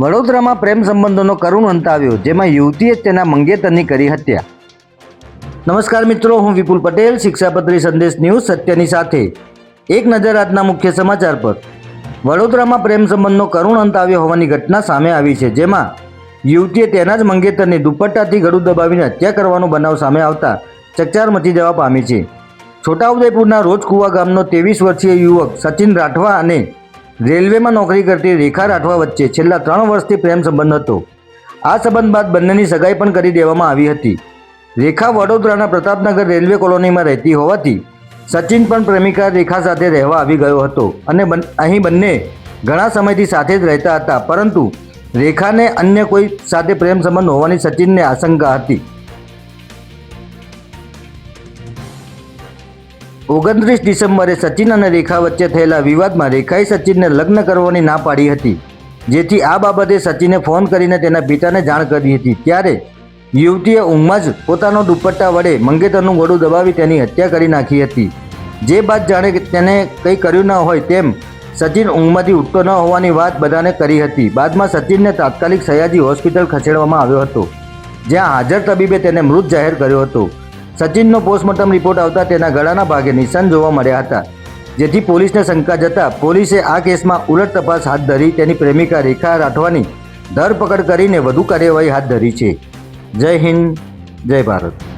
વડોદરામાં પ્રેમ સંબંધોનો કરુણ અંત આવ્યો, જેમાં યુવતીએ તેના મંગેતરની કરી હત્યા. નમસ્કાર મિત્રો, હું વિપુલ પટેલ, શિક્ષાપત્રી સંદેશ ન્યૂઝ સત્યની સાથે. એક નજર આજના મુખ્ય સમાચાર પર. વડોદરામાં પ્રેમ સંબંધનો કરુણ અંત આવ્યો હોવાની ઘટના સામે આવી છે, જેમાં યુવતીએ તેના જ મંગેતરની દુપટ્ટાથી ગળું દબાવીને હત્યા કરવાનો બનાવ સામે આવતા ચકચાર મચી જવા પામી છે. છોટાઉદેપુરના રોજકુવા ગામનો 23 વર્ષીય યુવક સચિન રાઠવા અને રેલવેમાં નોકરી કરતી રેખા રાઠવા વચ્ચે છેલ્લા 3 વર્ષથી પ્રેમ સંબંધ હતો. આ સંબંધ બાદ બંનેની સગાઈ પણ કરી દેવામાં આવી હતી. રેખા વડોદરાના પ્રતાપનગર રેલવે કોલોનીમાં રહેતી હોવાથી સચિન પણ પ્રેમિકા રેખા સાથે રહેવા આવી ગયો હતો અને અહીં બંને ઘણા સમયથી સાથે જ રહેતા હતા, પરંતુ રેખાને અન્ય કોઈ સાથે પ્રેમ સંબંધ હોવાની સચિનને આશંકા હતી. 29 ડિસેમ્બરે સચિન અને રેખા વચ્ચે થયેલા વિવાદમાં રેખાએ સચિનને લગ્ન કરવાની ના પાડી હતી, જેથી આ બાબતે સચિને ફોન કરીને તેના પિતાને જાણ કરી હતી. ત્યારે યુવતીએ ઊંઘમાં જ પોતાનો દુપટ્ટા વડે મંગેતરનું ગળું દબાવી તેની હત્યા કરી નાખી હતી. જે બાદ જાણે તેને કંઈ કર્યું ન હોય તેમ સચિન ઊંઘમાંથી ઉઠતો ન હોવાની વાત બધાને કરી હતી. બાદમાં સચિનને તાત્કાલિક સયાજી હોસ્પિટલ ખસેડવામાં આવ્યો હતો, જ્યાં હાજર તબીબે તેને મૃત જાહેર કર્યો હતો. સચિનનો પોસ્ટમોર્ટમ રિપોર્ટ આવતા તેના ગળાના ભાગે નિશાન જોવા મળ્યા હતા, જેથી પોલીસને શંકા જતા પોલીસે આ કેસમાં ઉલટ તપાસ હાથ ધરી તેની પ્રેમિકા રેખા રાઠવાની ધરપકડ કરીને વધુ કાર્યવાહી હાથ ધરી છે. જય હિન્દ, જય ભારત.